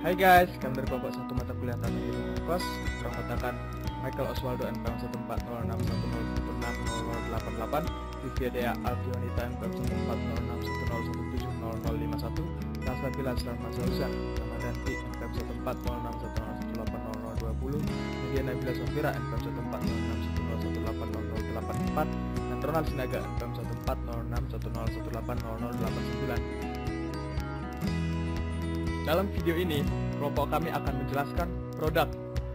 Hai guys, kami dari kelompok 1 mata kuliah Tata Hidup Ongkos beranggotakan Michael Oswaldo NPM 1406106088, Livia Dea Alfionita NPM 140610170051, Nasabila Asrama Sausan, Ramadanti NPM 140610180020, Media Nabila Safira NPM 140610180084, dan Ronald Sinaga NPM 140610180089. Dalam video ini, kelompok kami akan menjelaskan produk,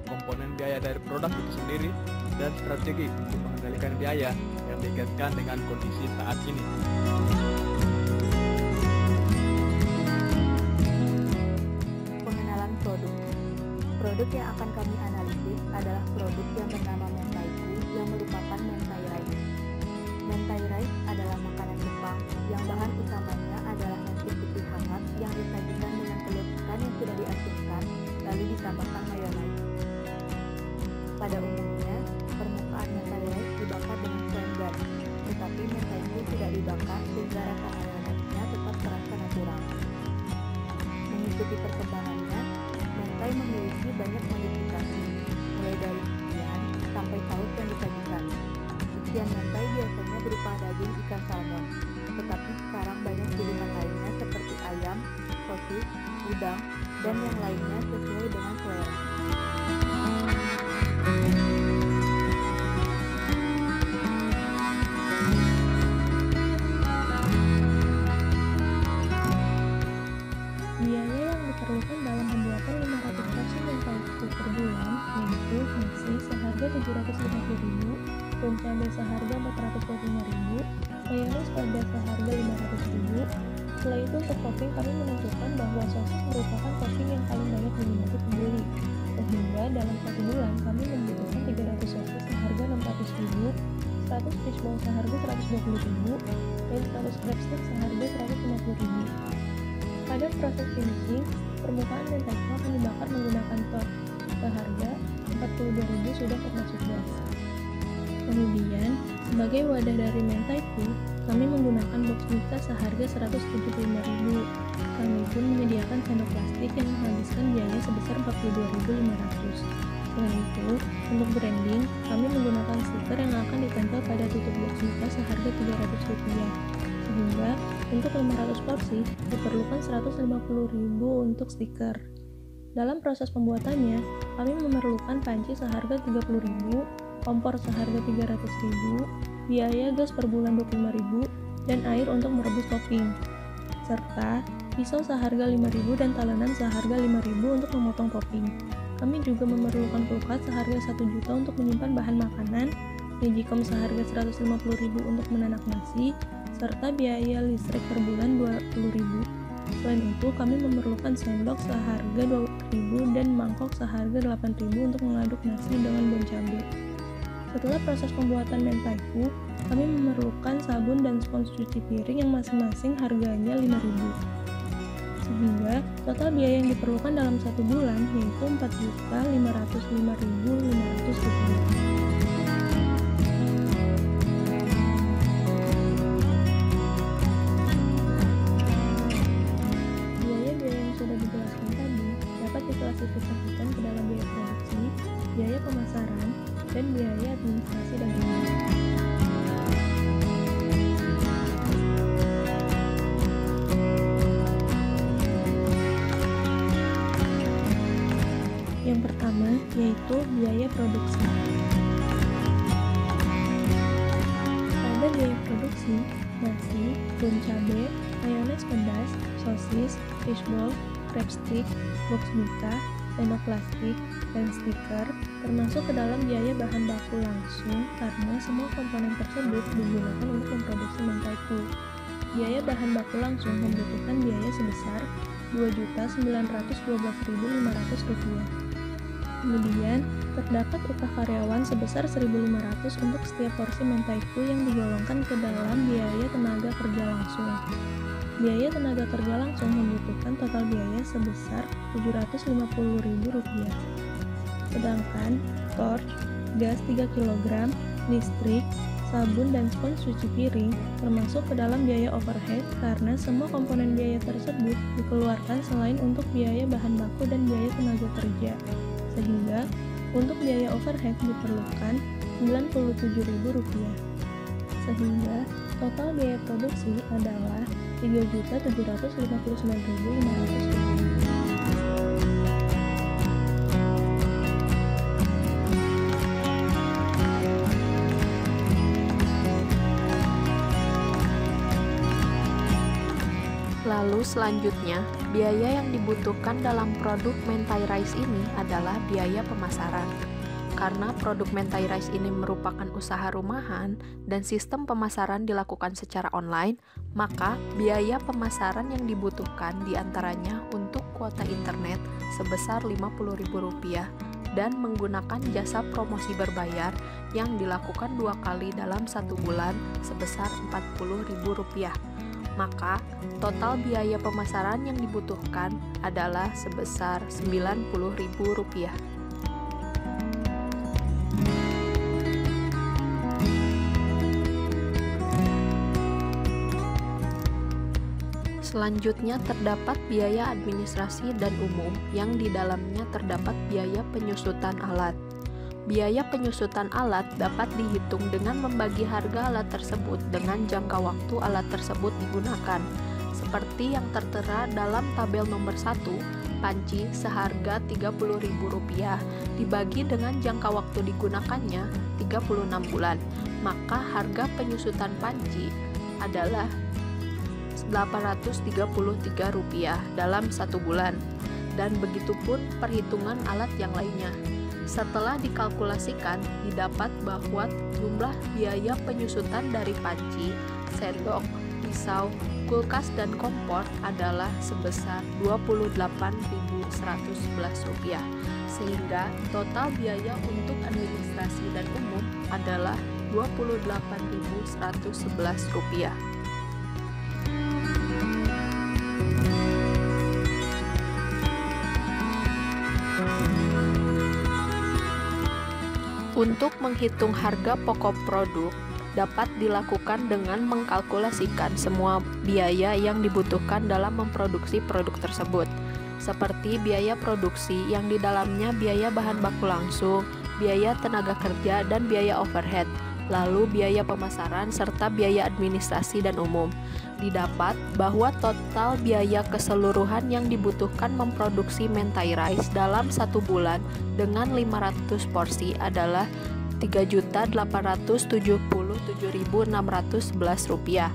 komponen biaya dari produk itu sendiri, dan strategi untuk mengendalikan biaya yang dikaitkan dengan kondisi saat ini. Pengenalan produk. Produk yang akan kami analisis adalah produk yang bernama mentaiku yang merupakan mentai rice. Mentai rice adalah makanan Jepang yang bahan utamanya adalah nasi putih hangat yang disajikan dengan telur ikan yang sudah diasinkan lalu ditambahkan mayonaise. Pada umumnya, permukaan mentai rice dibakar dengan flame gun, tetapi mentaiku tidak dibakar sehingga rasa mayonaise-nya tetap terasa natural. Mengikuti perkembangannya, mentai memiliki banyak modifikasi, mulai dari isian sampai saus yang disajikan. Isian mentai biasanya berupa daging ikan salmon, tetapi sekarang banyak pilihan lainnya seperti ayam, sosis, udang, dan yang lainnya sesuai dengan selera. Biaya yang diperlukan dalam pembuatan 500 porsi mentaiku per bulan yaitu nasi seharga Rp750.000, dan cabai seharga Rp425.000, mayones pada seharga Rp500.000. Setelah itu untuk topping kami menentukan bahwa sosis merupakan topping yang paling banyak diminati pembeli, sehingga dalam satu bulan kami membutuhkan 300 sosis seharga Rp600.000, 100 fishball seharga Rp120.000, dan 100 crab stick seharga Rp150.000. Pada proses finishing, permukaan mentaiku akan dibakar menggunakan torch seharga Rp42.000 sudah termasuk gas. Kemudian, sebagai wadah dari mentaiku, kami menggunakan box mixta seharga Rp175.000. Kami pun menyediakan sendok plastik yang menghabiskan biaya sebesar Rp42.500. Selain itu, untuk branding, kami menggunakan stiker yang akan ditempel pada tutup box mixta seharga Rp300. Sehingga, untuk 500 porsi, diperlukan Rp150.000 untuk stiker. Dalam proses pembuatannya, kami memerlukan panci seharga Rp30.000, kompor seharga Rp300.000, biaya gas per bulan Rp25.000, dan air untuk merebus topping, serta pisau seharga Rp5.000 dan talenan seharga Rp5.000 untuk memotong topping. Kami juga memerlukan kulkas seharga Rp1.000.000 untuk menyimpan bahan makanan, magicom seharga Rp150.000 untuk menanak nasi, serta biaya listrik per bulan Rp20.000. Selain itu, kami memerlukan sendok seharga Rp20.000 dan mangkok seharga Rp8.000 untuk mengaduk nasi dengan bon cabai. Setelah proses pembuatan mentaiku, kami memerlukan sabun dan spons cuci piring yang masing-masing harganya Rp5.000. Sehingga total biaya yang diperlukan dalam satu bulan yaitu Rp4.505.500. Diklasifikasikan ke dalam biaya produksi, biaya pemasaran, dan biaya administrasi dan lainnya. Yang pertama yaitu biaya produksi. Pada biaya produksi, nasi, bon cabai, mayones pedas, sosis, fishball, crab stick, box mixta, sendok plastik, dan stiker termasuk ke dalam biaya bahan baku langsung karena semua komponen tersebut digunakan untuk memproduksi mentaiku. Biaya bahan baku langsung membutuhkan biaya sebesar Rp2.912.500. Kemudian, terdapat upah karyawan sebesar Rp1.500 untuk setiap porsi mentaiku yang digolongkan ke dalam biaya tenaga kerja langsung. Biaya tenaga kerja langsung membutuhkan total biaya sebesar Rp750.000. Sedangkan torch, gas 3 kg, listrik, sabun, dan spons cuci piring termasuk ke dalam biaya overhead karena semua komponen biaya tersebut dikeluarkan selain untuk biaya bahan baku dan biaya tenaga kerja. Sehingga untuk biaya overhead diperlukan Rp97.000. Sehingga total biaya produksi adalah Rp3.759.500. Lalu selanjutnya, biaya yang dibutuhkan dalam produk mentai rice ini adalah biaya pemasaran. Karena produk mentai rice ini merupakan usaha rumahan dan sistem pemasaran dilakukan secara online, maka biaya pemasaran yang dibutuhkan diantaranya untuk kuota internet sebesar Rp50.000 dan menggunakan jasa promosi berbayar yang dilakukan 2 kali dalam 1 bulan sebesar Rp40.000. Maka total biaya pemasaran yang dibutuhkan adalah sebesar Rp90.000. Selanjutnya terdapat biaya administrasi dan umum yang di dalamnya terdapat biaya penyusutan alat. Biaya penyusutan alat dapat dihitung dengan membagi harga alat tersebut dengan jangka waktu alat tersebut digunakan. Seperti yang tertera dalam tabel nomor 1, panci seharga Rp30.000 dibagi dengan jangka waktu digunakannya 36 bulan. Maka harga penyusutan panci adalah Rp833 dalam 1 bulan. Dan begitupun perhitungan alat yang lainnya. Setelah dikalkulasikan, didapat bahwa jumlah biaya penyusutan dari panci, sendok, pisau, kulkas, dan kompor adalah sebesar Rp28.111. Sehingga total biaya untuk administrasi dan umum adalah Rp28.111. Untuk menghitung harga pokok produk, dapat dilakukan dengan mengkalkulasikan semua biaya yang dibutuhkan dalam memproduksi produk tersebut, seperti biaya produksi yang di dalamnya biaya bahan baku langsung, biaya tenaga kerja, dan biaya overhead, lalu biaya pemasaran, serta biaya administrasi dan umum. Didapat bahwa total biaya keseluruhan yang dibutuhkan memproduksi mentai rice dalam 1 bulan dengan 500 porsi adalah Rp3.877.611.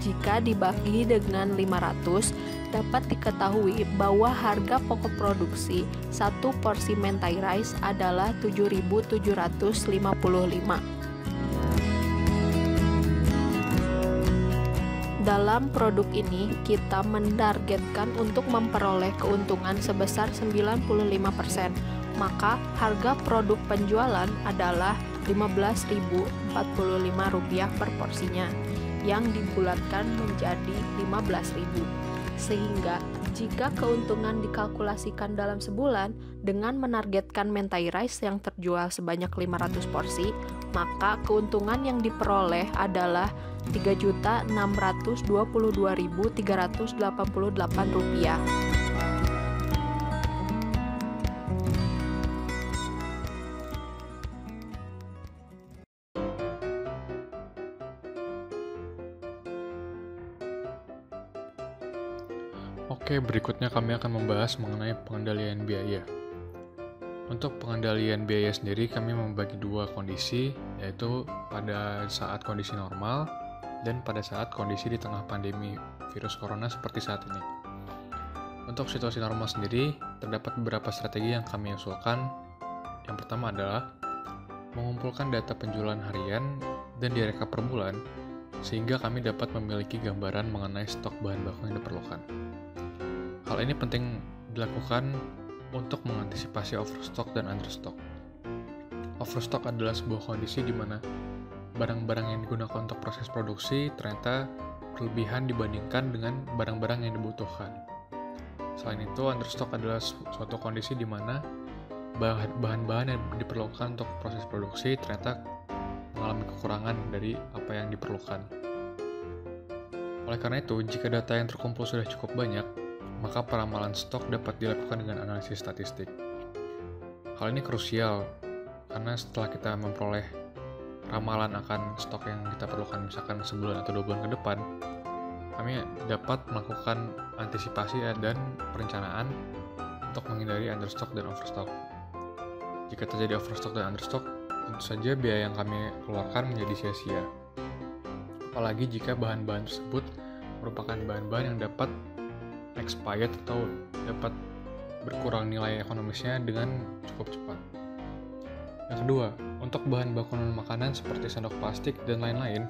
Jika dibagi dengan 500, dapat diketahui bahwa harga pokok produksi 1 porsi mentai rice adalah Rp7.755. Dalam produk ini, kita menargetkan untuk memperoleh keuntungan sebesar 95%, maka harga produk penjualan adalah Rp15.045 per porsinya, yang dibulatkan menjadi Rp15.000. Sehingga, jika keuntungan dikalkulasikan dalam sebulan dengan menargetkan mentai rice yang terjual sebanyak 500 porsi, maka keuntungan yang diperoleh adalah Rp3.622.388. Oke, berikutnya kami akan membahas mengenai pengendalian biaya. Untuk pengendalian biaya sendiri, kami membagi 2 kondisi, yaitu pada saat kondisi normal dan pada saat kondisi di tengah pandemi virus corona seperti saat ini. Untuk situasi normal sendiri, terdapat beberapa strategi yang kami usulkan. Yang pertama adalah mengumpulkan data penjualan harian dan direkap per bulan, sehingga kami dapat memiliki gambaran mengenai stok bahan baku yang diperlukan. Hal ini penting dilakukan untuk mengantisipasi overstock dan understock. Overstock adalah sebuah kondisi di mana barang-barang yang digunakan untuk proses produksi ternyata berlebihan dibandingkan dengan barang-barang yang dibutuhkan. Selain itu, understock adalah suatu kondisi di mana bahan-bahan yang diperlukan untuk proses produksi ternyata mengalami mengalami kekurangan dari apa yang diperlukan. Oleh karena itu, jika data yang terkumpul sudah cukup banyak, maka peramalan stok dapat dilakukan dengan analisis statistik. Hal ini krusial, karena setelah kita memperoleh ramalan akan stok yang kita perlukan misalkan sebulan atau 2 bulan ke depan, kami dapat melakukan antisipasi dan perencanaan untuk menghindari understock dan overstock. Jika terjadi overstock dan understock, tentu saja biaya yang kami keluarkan menjadi sia-sia. Apalagi jika bahan-bahan tersebut merupakan bahan-bahan yang dapat expired atau dapat berkurang nilai ekonomisnya dengan cukup cepat. Yang kedua, untuk bahan baku non-makanan seperti sendok plastik dan lain-lain,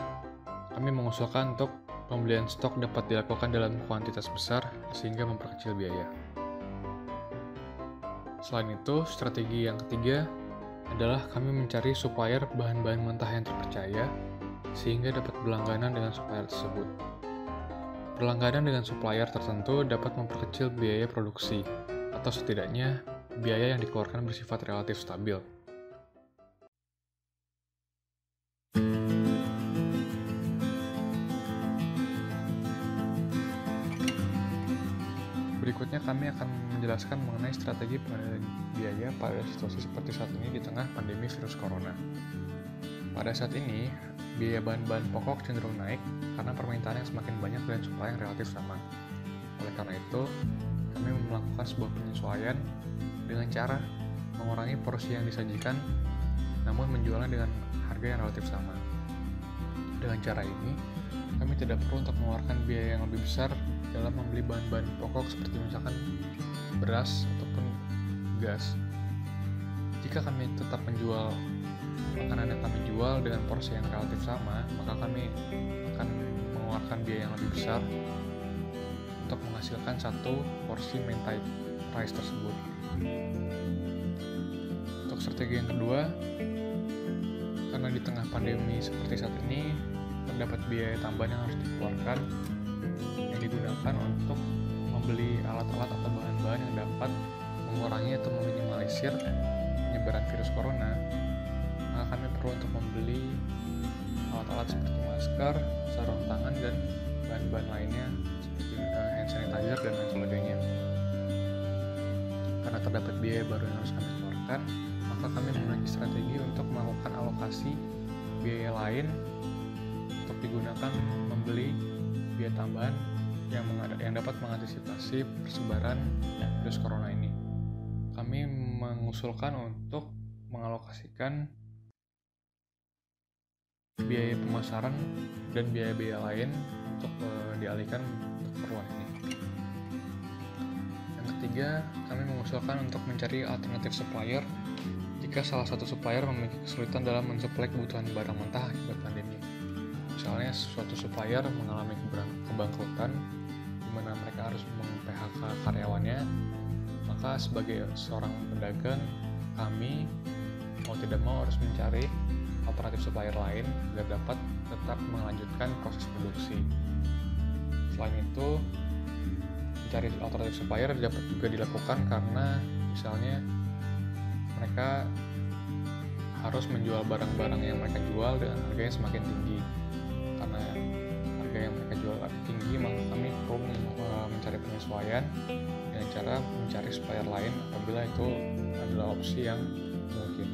kami mengusulkan untuk pembelian stok dapat dilakukan dalam kuantitas besar sehingga memperkecil biaya. Selain itu, strategi yang ketiga adalah kami mencari supplier bahan-bahan mentah yang terpercaya sehingga dapat berlangganan dengan supplier tersebut. Berlangganan dengan supplier tertentu dapat memperkecil biaya produksi, atau setidaknya biaya yang dikeluarkan bersifat relatif stabil. Berikutnya kami akan menjelaskan mengenai strategi pengendalian biaya pada situasi seperti saat ini di tengah pandemi virus corona. Pada saat ini, biaya bahan-bahan pokok cenderung naik karena permintaan yang semakin banyak dan supply yang relatif sama. Oleh karena itu, kami melakukan sebuah penyesuaian dengan cara mengurangi porsi yang disajikan namun menjualnya dengan harga yang relatif sama. Dengan cara ini, kami tidak perlu untuk mengeluarkan biaya yang lebih besar dalam membeli bahan-bahan pokok seperti misalkan beras ataupun gas. Jika kami tetap menjual makanan yang kami jual dengan porsi yang relatif sama, maka kami akan mengeluarkan biaya yang lebih besar untuk menghasilkan satu porsi mentai rice tersebut. Untuk strategi yang kedua, karena di tengah pandemi seperti saat ini, terdapat biaya tambahan yang harus dikeluarkan yang digunakan untuk membeli alat-alat atau bahan-bahan yang dapat mengurangi atau meminimalisir penyebaran virus corona. Maka kami perlu untuk membeli alat-alat seperti masker, sarung tangan, dan bahan-bahan lainnya seperti hand sanitizer dan lain sebagainya. Karena terdapat biaya baru yang harus kami keluarkan, maka kami memiliki strategi untuk melakukan alokasi biaya lain untuk digunakan membeli biaya tambahan yang dapat mengantisipasi persebaran virus corona ini. Kami mengusulkan untuk mengalokasikan biaya pemasaran dan biaya-biaya lain untuk dialihkan untuk keperluan ini. Yang ketiga, kami mengusulkan untuk mencari alternatif supplier jika salah satu supplier memiliki kesulitan dalam mensuplai kebutuhan barang mentah akibat pandemi. Misalnya suatu supplier mengalami kebangkrutan di mana mereka harus meng-PHK karyawannya, maka sebagai seorang pedagang, kami mau tidak mau harus mencari alternatif supplier lain agar dapat tetap melanjutkan proses produksi. Selain itu, mencari alternatif supplier dapat juga dilakukan karena misalnya mereka harus menjual barang-barang yang mereka jual dengan harganya semakin tinggi. Karena harga yang mereka jual tinggi, maka kami perlu mencari penyesuaian dengan cara mencari supplier lain apabila itu adalah opsi yang mungkin.